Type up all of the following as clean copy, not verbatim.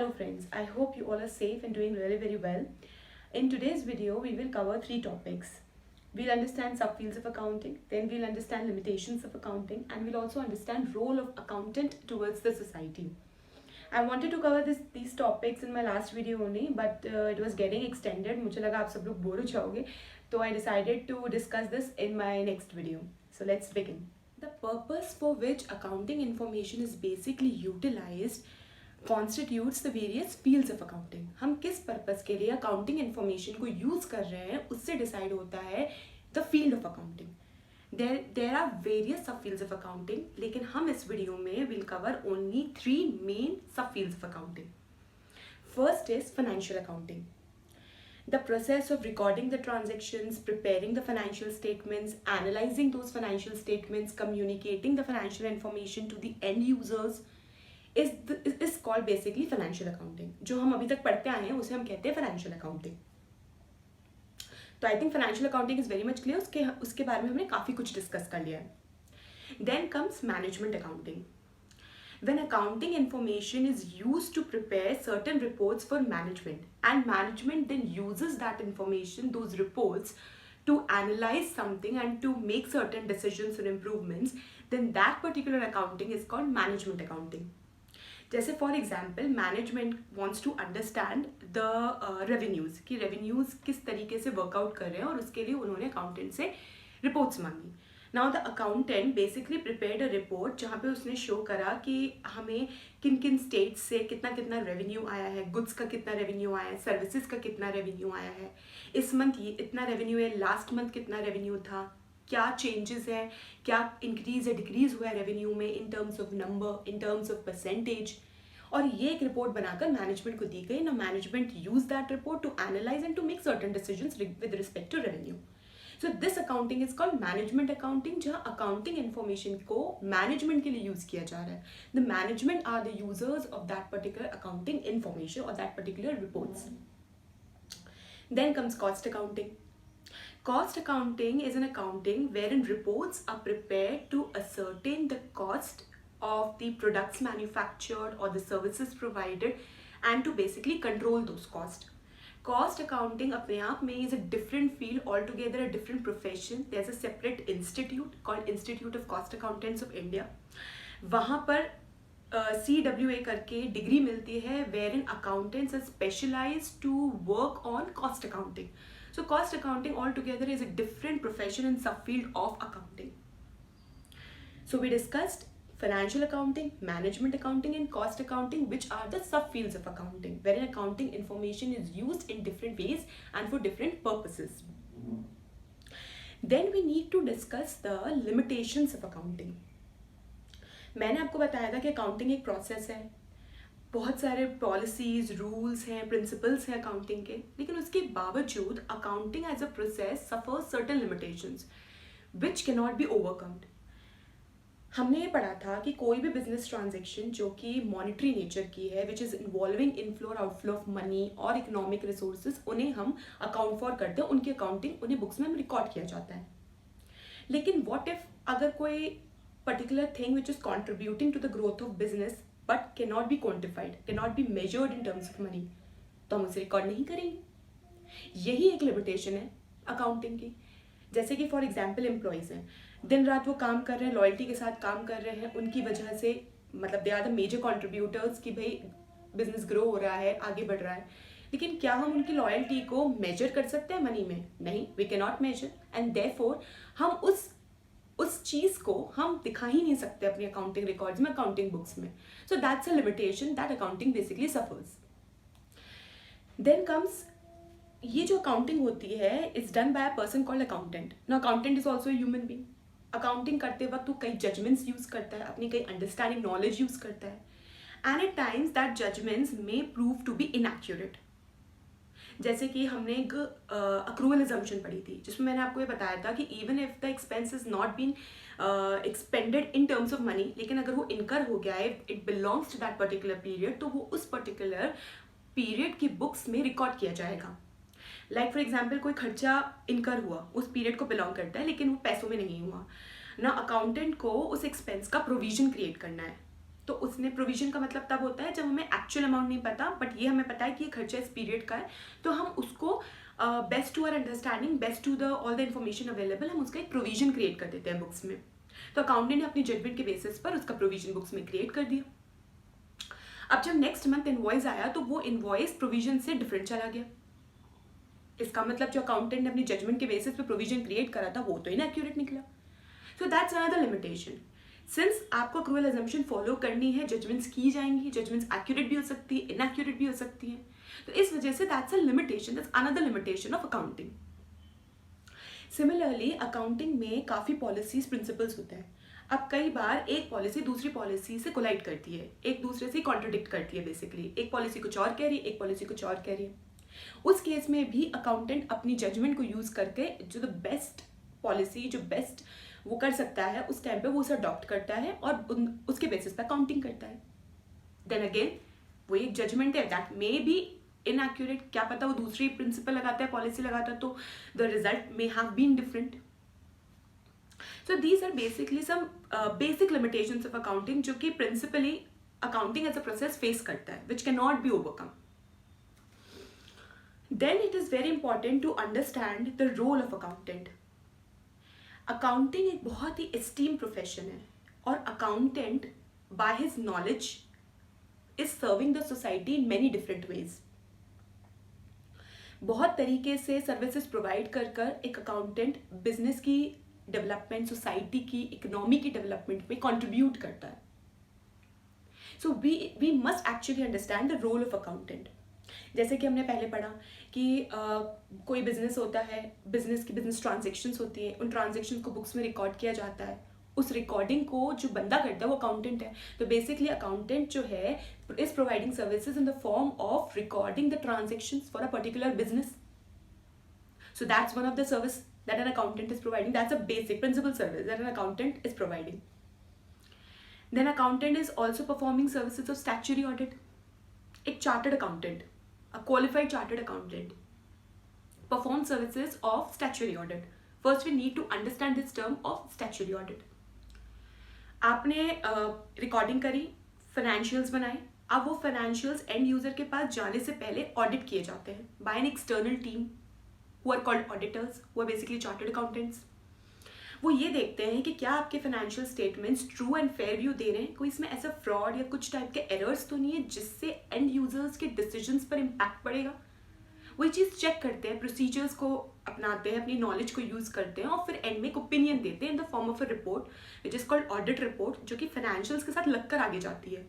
Hello friends, I hope you all are safe and doing really very well. In today's video, we will cover three topics. We'll understand subfields of accounting, then we'll understand limitations of accounting, and we'll also understand role of accountant towards the society. I wanted to cover these topics in my last video only, but it was getting extended. मुझे लगा आप सब लोग bore हो जाओगे, तो I decided to discuss this in my next video. So let's begin. The purpose for which accounting information is basically utilized constitutes the various fields of accounting. हम किस पर्पस के लिए अकाउंटिंग इन्फॉर्मेशन को use कर रहे हैं उससे decide होता है the field of accounting. There are various sub fields of accounting, लेकिन हम इस वीडियो में will cover only 3 main sub fields of accounting. First is financial accounting. The process of recording the transactions, preparing the financial statements, analyzing those financial statements, communicating the financial information to the end users is called basically financial accounting. जो हम अभी तक पढ़ते आए हैं उसे हम कहते हैं financial accounting. तो I think financial accounting is very much clear. उसके बारे में हमने काफ़ी कुछ डिस्कस कर लिया है. Then comes management accounting. When accounting information is used to prepare certain reports for management, and management then uses that information, those reports, to analyze something and to make certain decisions or improvements, then that particular accounting is called management accounting. जैसे for example management wants to understand the revenues कि revenues किस तरीके से workout कर रहे हैं, और उसके लिए उन्होंने अकाउंटेंट से रिपोर्ट्स मांगी. Now the accountant basically prepared a report जहाँ पे उसने शो करा कि हमें किन किन स्टेट्स से कितना कितना रेवेन्यू आया है, गुड्स का कितना रेवेन्यू आया है, सर्विसेज का कितना रेवेन्यू आया है, इस मंथ ये इतना रेवेन्यू है, लास्ट मंथ कितना रेवेन्यू था, क्या चेंजेस है, क्या इंक्रीज या डिक्रीज हुआ है रेवेन्यू में इन terms of number, in terms of percentage. और ये एक रिपोर्ट बनाकर मैनेजमेंट को दी गई. ना management use that report to analyse and to make certain decisions with respect to revenue. So this accounting is called management accounting, जहाँ accounting information को मैनेजमेंट के लिए यूज किया जा रहा है. The management are the users of that particular accounting information और that particular reports. Then comes cost accounting. Cost accounting is an accounting wherein reports are prepared to ascertain the cost of the products manufactured or the services provided and to basically control those costs. Cost accounting अपने आप में is a different field altogether, a different profession. There's a separate institute called Institute of Cost Accountants of India. वहाँ पर CWA करके degree मिलती है wherein accountants are specialized to work on cost accounting. So cost accounting altogether is a different profession and subfield of accounting. So we discussed financial accounting, management accounting and cost accounting, which are the subfields of accounting, wherein accounting information is used in different ways and for different purposes. Then we need to discuss the limitations of accounting. मैंने आपको बताया था कि accounting एक process है, बहुत सारे policies, rules हैं, प्रिंसिपल्स हैं अकाउंटिंग के, लेकिन उसके बावजूद accounting as a process suffers certain limitations which can not be overcomed. हमने ये पढ़ा था कि कोई भी बिजनेस ट्रांजेक्शन जो कि मॉनिटरी नेचर की है, विच इज़ इन्वॉल्विंग इनफ्लो और आउटफ्लो ऑफ मनी और इकोनॉमिक रिसोर्सेज, उन्हें हम अकाउंट फॉर करते हैं, उनकी अकाउंटिंग उन्हें बुक्स में रिकॉर्ड किया जाता है. लेकिन वॉट इफ अगर कोई particular thing which is contributing to the growth of business but cannot be quantified, cannot be measured in terms of money, तो हम उसे रिकॉर्ड नहीं करेंगे. यही एक लिमिटेशन है अकाउंटिंग की. जैसे कि फॉर एग्जाम्पल एम्प्लॉयज़ हैं, दिन रात वो काम कर रहे हैं, लॉयल्टी के साथ काम कर रहे हैं, उनकी वजह से मतलब they are the major contributors कि भाई बिजनेस ग्रो हो रहा है, आगे बढ़ रहा है. लेकिन क्या हम उनकी लॉयल्टी को मेजर कर सकते हैं मनी में? नहीं, we can not measure, and therefore हम उस चीज़ को हम दिखा ही नहीं सकते अपनी अकाउंटिंग रिकॉर्ड्स में, अकाउंटिंग बुक्स में. So that's a limitation that accounting basically suffers. Then comes, ये जो अकाउंटिंग होती है is done by a person called accountant. Now accountant is also human being. Accounting करते वक्त वो कई जजमेंट्स यूज़ करता है, अपनी कई अंडरस्टैंडिंग नॉलेज यूज़ करता है, and at times that judgements may prove to be inaccurate. जैसे कि हमने एक अक्रूवल अजम्पशन पढ़ी थी, जिसमें मैंने आपको ये बताया था कि even if the expense is not been expended in terms of money, लेकिन अगर वो इनकर हो गया है, it belongs to that particular period, तो वो उस पर्टिकुलर पीरियड की बुक्स में रिकॉर्ड किया जाएगा. लाइक फॉर एग्जाम्पल कोई खर्चा इनकर हुआ, उस पीरियड को बिलोंग करता है, लेकिन वो पैसों में नहीं हुआ ना, अकाउंटेंट को उस एक्सपेंस का प्रोविजन क्रिएट करना है, तो उसने प्रोविजन का मतलब तब होता है जब हमें एक्चुअल अमाउंट नहीं पता, बट ये हमें पता है कि ये खर्चा इस पीरियड का है, तो हम उसको best to our understanding, best to the all the information available, हम उसका एक प्रोविजन क्रिएट कर देते हैं बुक्स में। तो अकाउंटेंट ने अपनी जजमेंट के बेसिस पर उसका प्रोविजन बुक्स में क्रिएट कर दिया। अब जब नेक्स्ट मंथ इनवॉइस आया तो वो इनवॉइस प्रोविजन से डिफरेंट चला गया। इसका मतलब जो अकाउंटेंट ने अपनी जजमेंट के बेसिस पे प्रोविजन क्रिएट करा था वो तो इनएक्यूरेट निकला। So that's another limitation. Since आपको अक्रूवल अजम्पशन फॉलो करनी है, जजमेंट्स की जाएंगी, जजमेंट्स एक्यूरेट भी हो सकती है, इनएक्यूरेट भी हो सकती हैं, तो इस वजह से that's a limitation, that's another limitation of accounting. Similarly accounting में काफ़ी पॉलिसीज प्रिंसिपल्स होते हैं। अब कई बार एक पॉलिसी दूसरी पॉलिसी से कोलाइड करती है, एक दूसरे से कॉन्ट्रडिक्ट करती है। बेसिकली एक पॉलिसी कुछ और कह रही है, एक पॉलिसी कुछ और कह रही है। उस केस में भी अकाउंटेंट अपनी जजमेंट को यूज करके जो द बेस्ट पॉलिसी, जो बेस्ट वो कर सकता है उस टाइम पे वो उसे अडॉप्ट करता है और उसके बेसिस पे अकाउंटिंग करता है। देन अगेन वो एक जजमेंट है, दैट मे बी इनएक्यूरेट, क्या पता वो दूसरी प्रिंसिपल लगाता है, पॉलिसी लगाता है, तो the result may have been different. So these are basically some basic limitations of accounting जो कि principally accounting as a process face करता है, which can not be overcome. Then it is very important to understand the role of accountant. Accounting एक बहुत ही esteem profession है और accountant by his knowledge is serving the society in many different ways. बहुत तरीके से services provide कर कर एक अकाउंटेंट बिजनेस की डेवलपमेंट, सोसाइटी की इकोनॉमी की डेवलपमेंट में कंट्रीब्यूट करता है। So we must actually understand the role of accountant. जैसे कि हमने पहले पढ़ा कि कोई बिजनेस होता है, बिजनेस की बिजनेस ट्रांजेक्शन्स होती है, उन ट्रांजेक्शन्स को बुक्स में रिकॉर्ड किया जाता है। उस रिकॉर्डिंग को जो बंदा करता है वो अकाउंटेंट है। तो बेसिकली अकाउंटेंट जो है is providing services in the form of recording the transactions for a particular business. So that's one of the service that an accountant is providing. That's a basic principal service that an accountant is providing. Then accountant is also performing services of statutory audit. एक chartered accountant, a qualified chartered accountant, perform services of statutory audit. First we need to understand this term of statutory audit. आपने recording करी, financials बनाए, अब वो financials and user के पास जाने से पहले ऑडिट किए जाते हैं by an external team who are called auditors, who are basically chartered accountants. वो ये देखते हैं कि क्या आपके financial statements true and fair view दे रहे हैं, कोई इसमें ऐसा फ्रॉड या कुछ टाइप के एरर्स तो नहीं है जिससे एंड यूजर्स के डिसीजंस पर इम्पैक्ट पड़ेगा। वही चीज़ चेक करते हैं, प्रोसीजर्स को अपनाते हैं, अपनी नॉलेज को यूज़ करते हैं और फिर एंड में एक ओपिनियन देते हैं इन the form of a report which is called audit report, जो कि फाइनेंशियल्स के साथ लगकर आगे जाती है,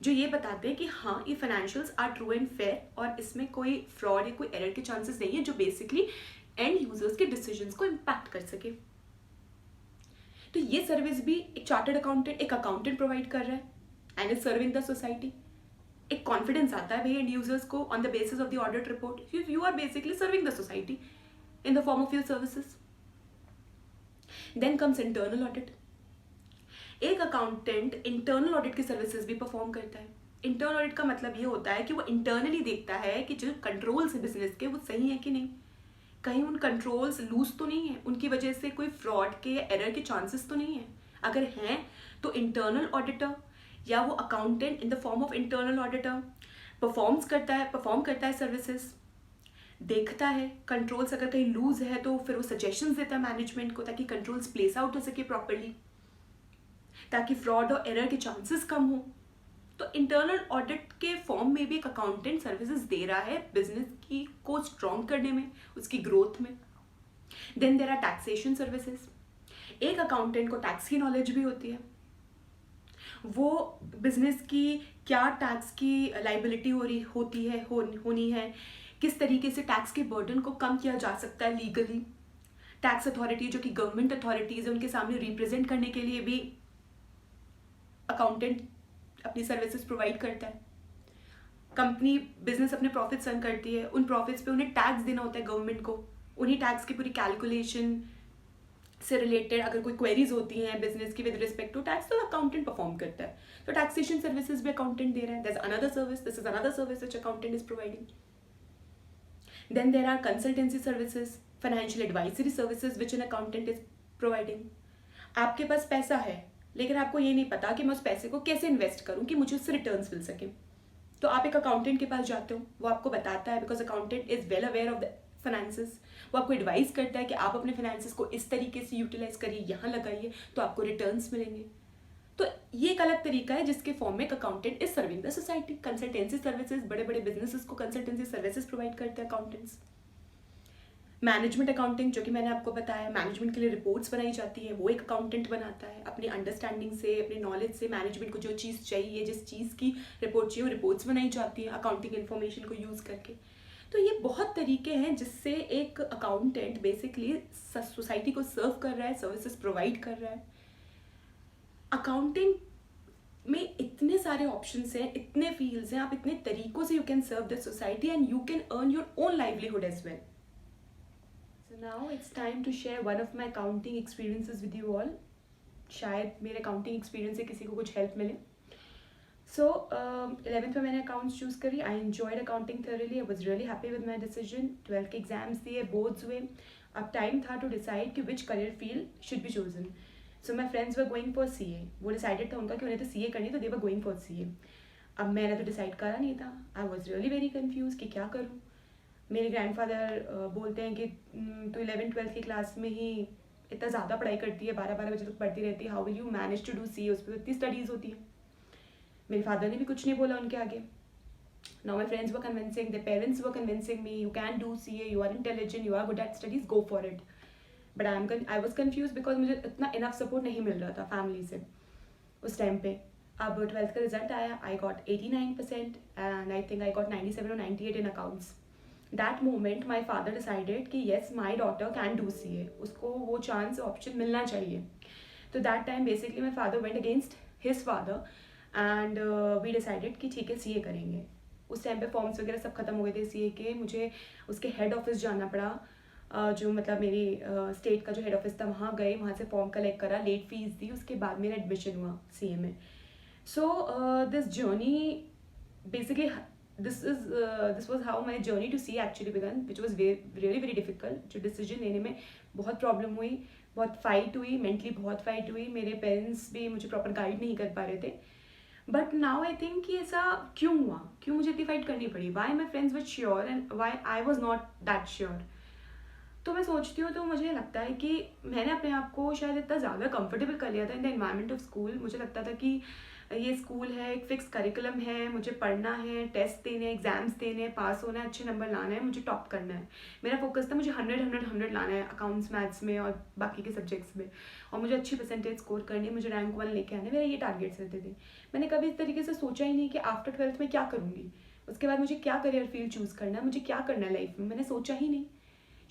जो ये बताते हैं कि हाँ ये financials are true and fair और इसमें कोई फ्रॉड या कोई एरर के चांसेस नहीं है जो बेसिकली एंड यूजर्स के डिसीजंस को इम्पैक्ट कर सके। तो ये सर्विस भी एक चार्टर्ड अकाउंटेंट, एक अकाउंटेंट प्रोवाइड कर रहा है and is serving the society. एक कॉन्फिडेंस आता है भाई एंड यूजर्स को on the basis of the audit report, you are basically serving the society in the form of your services. Then comes internal audit. एक accountant internal audit की services भी perform करता है। Internal audit का मतलब ये होता है कि वो इंटरनली देखता है कि जो कंट्रोल्स है बिजनेस के वो सही है कि नहीं, कहीं उन कंट्रोल्स लूज तो नहीं है, उनकी वजह से कोई फ्रॉड के या एरर के चांसेस तो नहीं है। अगर हैं तो इंटरनल ऑडिटर या वो accountant in the form of internal auditor perform करता है सर्विसेज, देखता है कंट्रोल्स अगर कहीं लूज है तो फिर वो सजेशंस देता है मैनेजमेंट को ताकि कंट्रोल्स प्लेस आउट हो सके प्रॉपरली, ताकि फ्रॉड और एरर के चांसेस कम हो। तो इंटरनल ऑडिट के फॉर्म में भी एक अकाउंटेंट सर्विसेज दे रहा है बिजनेस की को स्ट्रॉन्ग करने में, उसकी ग्रोथ में। Then there are taxation services. एक अकाउंटेंट को टैक्स की नॉलेज भी होती है, वो बिजनेस की क्या टैक्स की लाइबिलिटी होनी है, किस तरीके से टैक्स के बर्डन को कम किया जा सकता है लीगली। टैक्स अथॉरिटी जो कि गवर्नमेंट अथॉरिटीज है उनके सामने रिप्रेजेंट करने के लिए भी अकाउंटेंट अपनी सर्विसेज प्रोवाइड करता है। कंपनी बिजनेस अपने प्रॉफिट्स अर्न करती है, उन प्रॉफिट्स पे उन्हें टैक्स देना होता है गवर्नमेंट को, उन्हीं टैक्स की पूरी कैलकुलेशन से रिलेटेड अगर कोई क्वेरीज होती हैं बिजनेस की विद रिस्पेक्ट टू टैक्स तो अकाउंटेंट परफॉर्म करता है। तो टैक्सेशन सर्विसेज भी अकाउंटेंट दे रहा है। That's another service, this is another service which accountant is providing. Then there are consultancy services, financial advisory services which an accountant is providing. आपके पास पैसा है लेकिन आपको ये नहीं पता कि मैं उस पैसे को कैसे इन्वेस्ट करूँ कि मुझे उससे रिटर्न्स मिल सके। तो आप एक अकाउंटेंट के पास जाते हो, वो आपको बताता है, because accountant is well aware of the finances. वो आपको एडवाइस करता है कि आप अपने फाइनेंसेस को इस तरीके से यूटिलाइज करिए, यहाँ लगाइए तो आपको रिटर्न्स मिलेंगे। तो ये एक अलग तरीका है जिसके फॉर्म में एक accountant is serving the society. Consultancy services, बड़े बड़े बिजनेसेस को कंसल्टेंसी सर्विसेज प्रोवाइड करते हैं अकाउंटेंट्स। मैनेजमेंट अकाउंटिंग, जो कि मैंने आपको बताया, मैनेजमेंट के लिए रिपोर्ट्स बनाई जाती है, वो एक अकाउंटेंट बनाता है। अपनी अंडरस्टैंडिंग से, अपनी नॉलेज से मैनेजमेंट को जो चीज़ चाहिए, जिस चीज़ की रिपोर्ट चाहिए, वो रिपोर्ट्स बनाई जाती है अकाउंटिंग इन्फॉर्मेशन को यूज़ करके। तो ये बहुत तरीके हैं जिससे एक अकाउंटेंट बेसिकली सोसाइटी को सर्व कर रहा है, सर्विसेज प्रोवाइड कर रहा है। अकाउंटिंग में इतने सारे ऑप्शंस हैं, इतने फील्ड्स हैं, आप इतने तरीकों से you can serve the society and you can earn your own livelihood as well. So now it's time to share one of my accounting experiences with you all. शायद मेरे अकाउंटिंग एक्सपीरियंस से किसी को कुछ हेल्प मिले। सो 11th में मैंने accounts choose करी। I enjoyed accounting thoroughly, I was really happy with my decision. 12th के एग्जाम्स दिए, बोर्ड्स हुए, अब टाइम था टू डिसाइड कि which career field should be chosen. So my friends were going for CA। वो decided था उनका कि उन्हें तो CA करनी, तो they were going for CA। अब मैंने तो डिसाइड करा नहीं था। I was really very confused कि क्या करूँ। मेरे ग्रैंडफादर बोलते हैं कि तो 11th-12th की क्लास में ही इतना ज़्यादा पढ़ाई करती है, 12-12 बजे तक पढ़ती रहती है, how will you manage to do CA, उस पर इतनी स्टडीज़ होती है। मेरे फादर ने भी कुछ नहीं बोला उनके आगे। Now my friends were convincing, the parents were convincing me, you can do CA, you are intelligent, you are good at studies, go for it. But I was confuse because मुझे इतना enough support नहीं मिल रहा था family से उस time पे। अब 12th का रिजल्ट आया, I got 89% and I think I got 97 or 98 in accounts. That moment my father decided कि yes my daughter can do CA, उसको वो चांस ऑप्शन मिलना चाहिए। तो that time basically my father went against his father and we decided कि ठीक है CA करेंगे। उस टाइम पे फॉर्म्स वगैरह सब खत्म हो गए थे CA के। मुझे उसके हेड ऑफिस जाना पड़ा, जो मतलब मेरी स्टेट का जो हेड ऑफिस था वहाँ गए, वहाँ से फॉर्म कलेक्ट करा, लेट फीस दी, उसके बाद मेरा एडमिशन हुआ CA में। So this journey basically this was how my journey to CA actually began, which was really very difficult। जो डिसीजन लेने में बहुत प्रॉब्लम हुई, बहुत फाइट हुई, मेंटली बहुत फाइट हुई। मेरे पेरेंट्स भी मुझे प्रॉपर गाइड नहीं कर पा रहे थे। बट नाउ आई थिंक कि ऐसा क्यों हुआ, क्यों मुझे इतनी फाइट करनी पड़ी, why my friends were sure and why I was not that sure. तो मैं सोचती हूँ, तो मुझे लगता है कि मैंने अपने आप को शायद इतना ज़्यादा कंफर्टेबल कर लिया था in the environment of school. मुझे लगता था कि ये स्कूल है, एक फिक्स करिकुलम है, मुझे पढ़ना है, टेस्ट देने, एग्जाम्स देने, पास होना है, अच्छे नंबर लाना है, मुझे टॉप करना है। मेरा फोकस था मुझे 100 लाना है अकाउंट्स, मैथ्स में और बाकी के सब्जेक्ट्स में, और मुझे अच्छी परसेंटेज स्कोर करनी है, मुझे रैंक 1 लेके आने, मेरे ये टारगेट्स रहते थे। मैंने कभी इस तरीके से सोचा ही नहीं कि आफ्टर 12th में क्या करूँगी, उसके बाद मुझे क्या करियर फील्ड चूज़ करना है, मुझे क्या करना है लाइफ में, मैंने सोचा ही नहीं।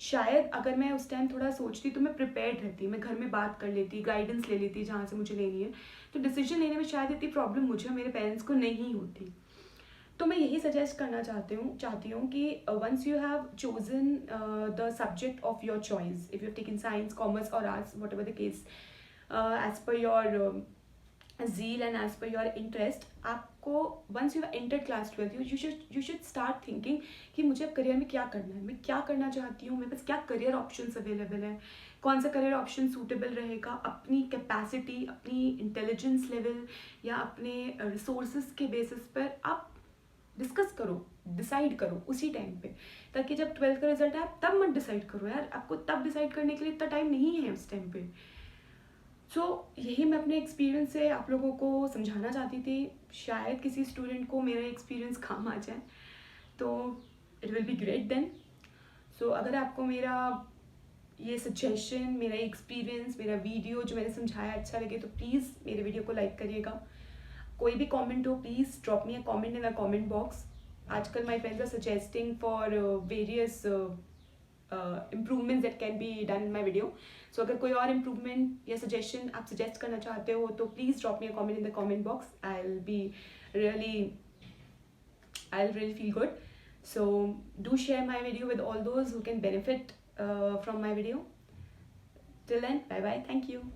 शायद अगर मैं उस टाइम थोड़ा सोचती तो मैं प्रिपेयर्ड रहती, मैं घर में बात कर लेती, गाइडेंस ले लेती जहाँ से मुझे लेनी है, तो डिसीजन लेने में शायद इतनी प्रॉब्लम मुझे और मेरे पेरेंट्स को नहीं होती। तो मैं यही सजेस्ट करना चाहती हूँ कि once you have chosen the subject of your choice, if you have taken science, commerce और arts, whatever the case, as per your zeal and as per your interest, आपको once you have entered class 12th you should start thinking कि मुझे अब career में क्या करना है, मैं क्या करना चाहती हूँ, मेरे पास क्या करियर ऑप्शंस अवेलेबल है, कौन सा करियर ऑप्शन सूटेबल रहेगा, अपनी कैपेसिटी, अपनी इंटेलिजेंस लेवल या अपने रिसोर्सेज के बेसिस पर आप डिस्कस करो, डिसाइड करो उसी टाइम पे, ताकि जब 12th का रिजल्ट आए तब मत डिसाइड करो यार, आपको तब डिसाइड करने के लिए इतना टाइम नहीं है उस टाइम पे। सो यही मैं अपने एक्सपीरियंस से आप लोगों को समझाना चाहती थी। शायद किसी स्टूडेंट को मेरा एक्सपीरियंस काम आ जाए, तो it will be great then. सो अगर आपको मेरा ये सजेशन, मेरा एक्सपीरियंस, मेरा वीडियो जो मैंने समझाया अच्छा लगे, तो प्लीज़ मेरे वीडियो को लाइक करिएगा। कोई भी कमेंट हो, please drop me a comment in the comment box. आजकल my friends are suggesting for various improvements that can be done in my video. So अगर कोई और improvement या suggestion आप suggest करना चाहते हो, तो please drop me a comment in the comment box. I'll really feel good. So do share my video with all those who can benefit from my video. Till then, bye bye, thank you.